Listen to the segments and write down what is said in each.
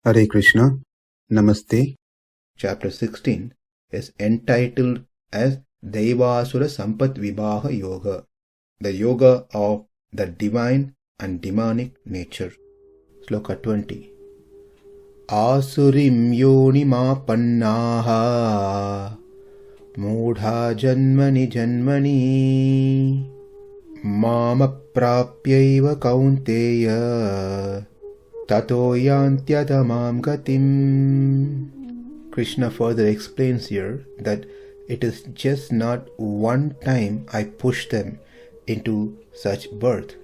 Hare Krishna, Namaste. Chapter 16 is entitled as Daivasura Sampat Vibhaga Yoga, the yoga of the divine and demonic nature. Sloka 20. āsurīṁ yonim āpannā mūḍhā janmani aprāpyaiva kaunteya tato yānty adhamāṁ gatim. Krishna further explains here that it is just not one time I push them into such birth,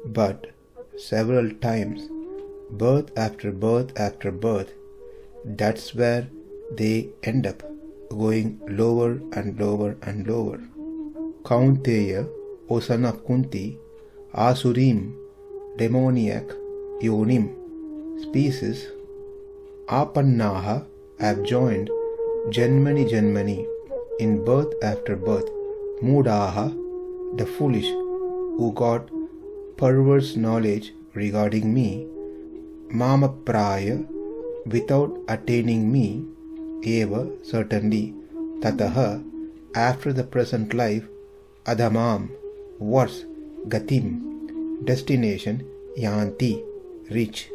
but several times, birth after birth after birth. That's where they end up going lower and lower and lower. Kaunteya, O son of Kuntī, āsurīṁ, demoniac, yonim, species, āpannā have joined janmani in birth after birth, mūḍhā, the foolish, who got perverse knowledge regarding me, aprāpyaiva, without attaining me, eva, certainly, tato, after the present life, adhamāṁ, worse, gatim, destination, yānty, reach.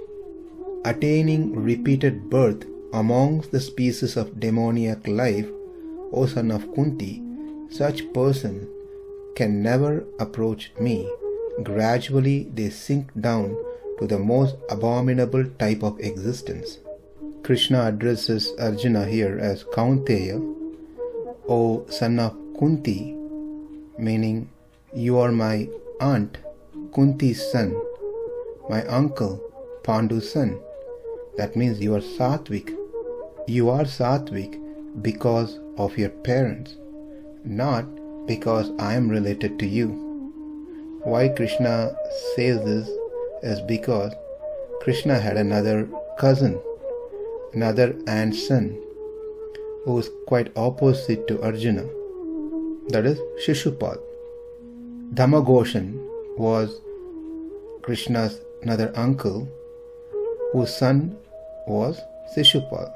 Attaining repeated birth amongst the species of demoniac life, O son of Kuntī, such person can never approach me. Gradually they sink down to the most abominable type of existence. Krishna addresses Arjuna here as kaunteya, O son of Kuntī, meaning you are my aunt, Kunti's son, my uncle, Pandu's son. That means you are sattvic. You are sattvic because of your parents, not because I am related to you. Why Krishna says this is because Krishna had another cousin, another aunt's son, who was quite opposite to Arjuna. That is Shishupal. Dhamagoshan was Krishna's another uncle, whose son was Shishupal.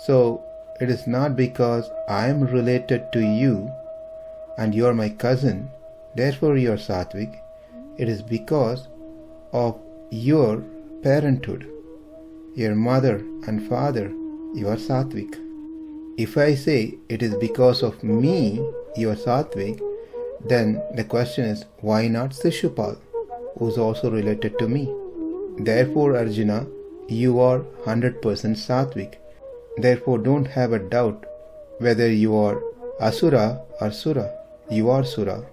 So it is not because I am related to you and you are my cousin, therefore you are sattvic. It is because of your parenthood, your mother and father, you are sattvic. If I say it is because of me you are sattvic, then the question is, why not Shishupal, who is also related to me? Therefore, Arjuna, you are 100% sattvic. Therefore, don't have a doubt whether you are asura or sura. You are sura.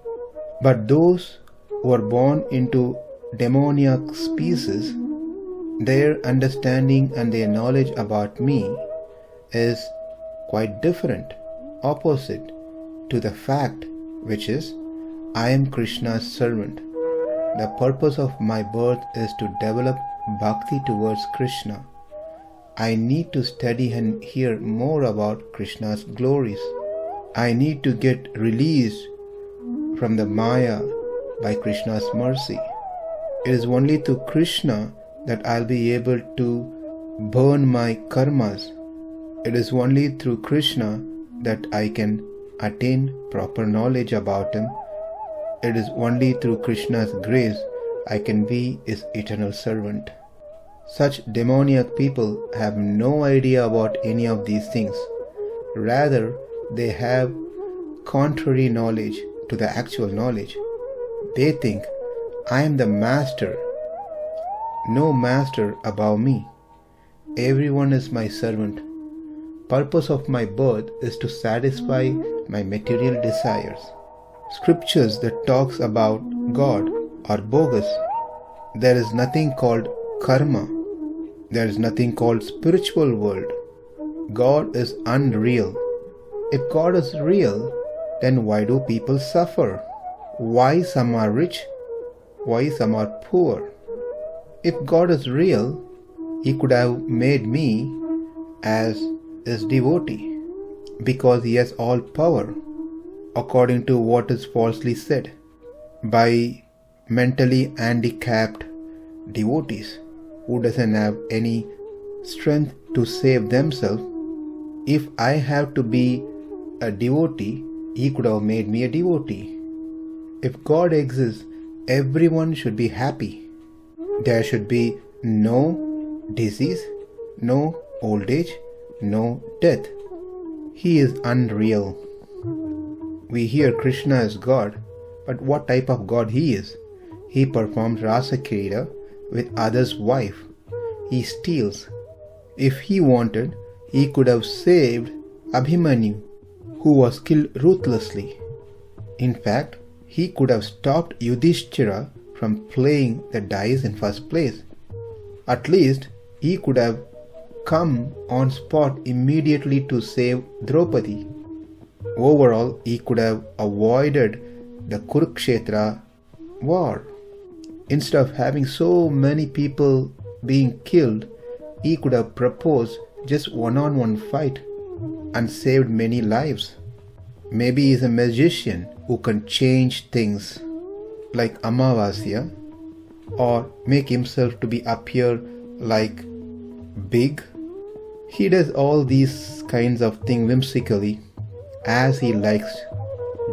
But those who are born into demoniac species, their understanding and their knowledge about me is quite different, opposite to the fact which is, I am Krishna's servant. The purpose of my birth is to develop bhakti towards Krishna. I need to study and hear more about Krishna's glories. I need to get released from the Maya by Krishna's mercy. It is only through Krishna that I'll be able to burn my karmas. It is only through Krishna that I can attain proper knowledge about him. It is only through Krishna's grace I can be his eternal servant. Such demoniac people have no idea about any of these things. Rather, they have contrary knowledge to the actual knowledge. They think, I am the master. No master above me. Everyone is my servant. Purpose of my birth is to satisfy my material desires. Scriptures that talks about God are bogus. There is nothing called karma. There is nothing called spiritual world. God is unreal. If God is real, then why do people suffer? Why some are rich? Why some are poor? If God is real, He could have made me as His devotee, because He has all power, according to what is falsely said by mentally handicapped devotees who doesn't have any strength to save themselves. If I have to be a devotee, He could have made me a devotee. If God exists, everyone should be happy. There should be no disease, no old age, no death. He is unreal. We hear Krishna as God, but what type of God He is? He performs rasa krida with others' wife. He steals. If He wanted, He could have saved Abhimanyu, who was killed ruthlessly. In fact, He could have stopped Yudhishthira from playing the dice in first place. At least, He could have come on spot immediately to save Draupadi. Overall, He could have avoided the Kurukshetra war. Instead of having so many people being killed, He could have proposed just one-on-one fight and saved many lives. Maybe He is a magician who can change things like Amavasya, or make Himself to be appear like big. He does all these kinds of things whimsically as He likes,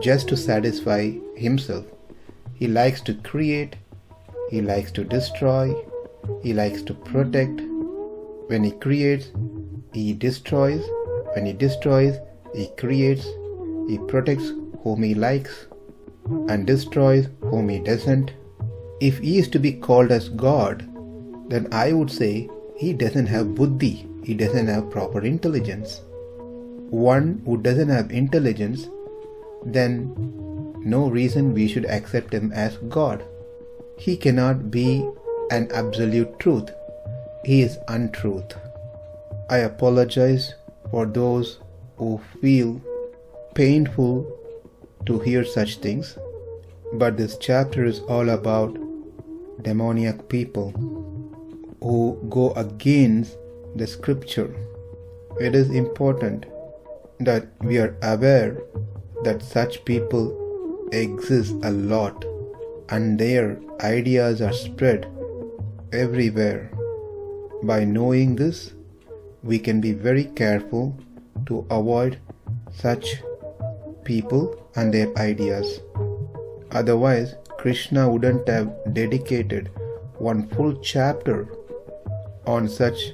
just to satisfy Himself. He likes to create, He likes to destroy, He likes to protect. When He creates, He destroys. When He destroys, He creates. He protects whom He likes and destroys whom He doesn't. If He is to be called as God, then I would say He doesn't have buddhi, He doesn't have proper intelligence. One who doesn't have intelligence, then no reason we should accept Him as God. He cannot be an absolute truth. He is untruth. I apologize for those who feel painful to hear such things, but this chapter is all about demoniac people who go against the scripture. It is important that we are aware that such people exist a lot and their ideas are spread everywhere. By knowing this, we can be very careful to avoid such people and their ideas. Otherwise, Krishna wouldn't have dedicated one full chapter on such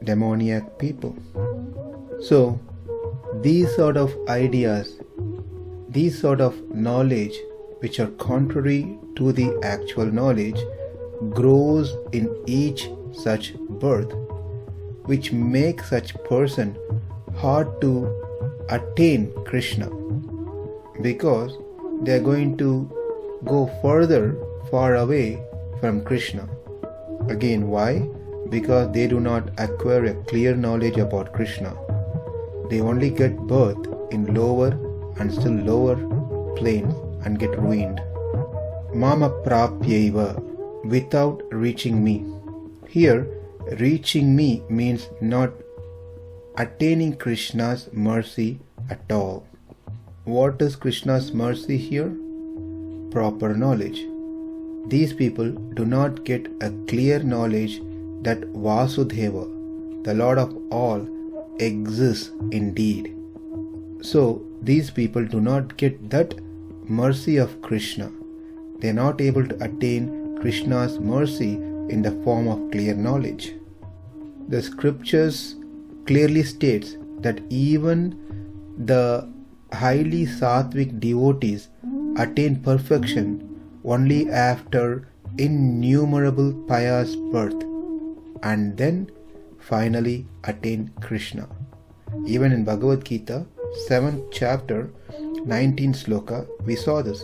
demoniac people. So, these sort of ideas, these sort of knowledge which are contrary to the actual knowledge grows in each such birth, which makes such person hard to attain Krishna, because they are going to go far away from Krishna. Again, why? Because they do not acquire a clear knowledge about Krishna. They only get birth in lower and still lower planes and get ruined. Aprāpyaiva, without reaching me. Here, reaching me means not attaining Krishna's mercy at all. What is Krishna's mercy here? Proper knowledge. These people do not get a clear knowledge that Vasudeva, the Lord of all, exists indeed. So these people do not get that mercy of Krishna. They are not able to attain Krishna's mercy in the form of clear knowledge. The scriptures clearly states that even the highly sattvic devotees attain perfection only after innumerable pious birth and then finally attain Krishna. Even in Bhagavad Gita, 7th chapter, 19th sloka, we saw this.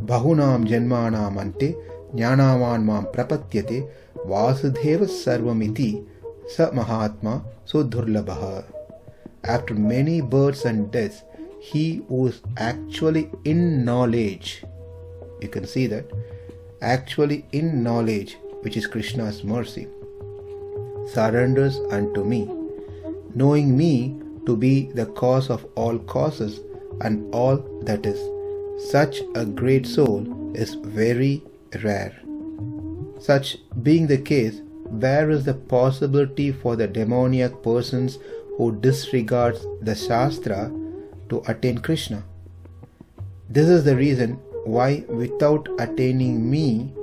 Bahunam janmanam ante jnanavan mam prapatyate vasudeva sarvamiti sa mahatma sudhurlabha. After many births and deaths, he who is actually in knowledge, you can see that, actually in knowledge, which is Krishna's mercy, surrenders unto me, knowing me to be the cause of all causes and all that is. Such a great soul is very rare. Such being the case, where is the possibility for the demoniac persons who disregards the Shastra to attain Krishna? This is the reason why without attaining me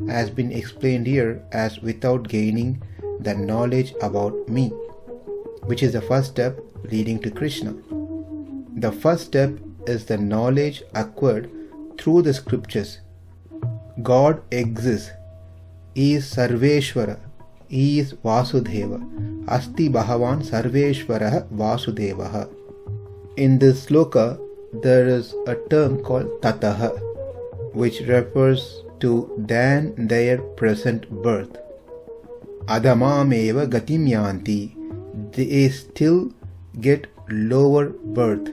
has been explained here as without gaining the knowledge about me, which is the first step leading to Krishna. The first step is the knowledge acquired through the scriptures. God exists. He is Sarveshwara. He is Vasudeva. Asti Bhagavan Sarveshwara Vasudeva. In this sloka, there is a term called tataha, which refers to than their present birth. Adhamāṁ gatim yānty. They still get lower birth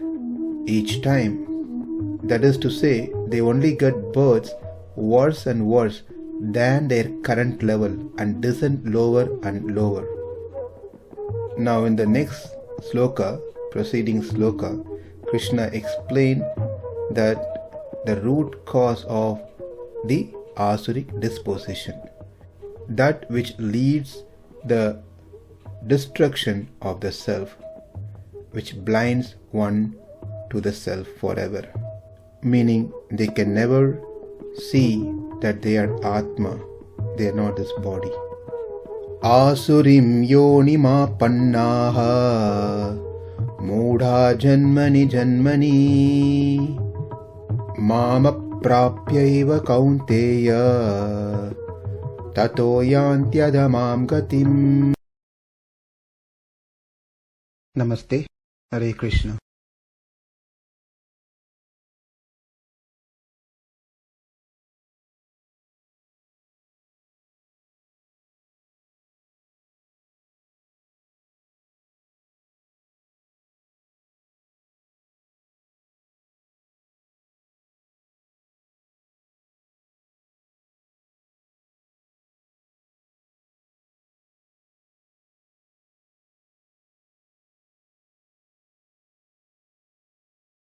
each time. That is to say, they only get births worse and worse than their current level and descend lower and lower. Now in the next sloka, preceding sloka, Krishna explained that the root cause of the āsuric disposition, that which leads the destruction of the self, which blinds one to the self forever, meaning they can never see that they are Atma, they are not this body. āsurīṁ yonim āpannā mūḍhā janmani aprāpyaiva kaunteya tato yānty adhamāṁ gatim. Namaste. Hare Krishna.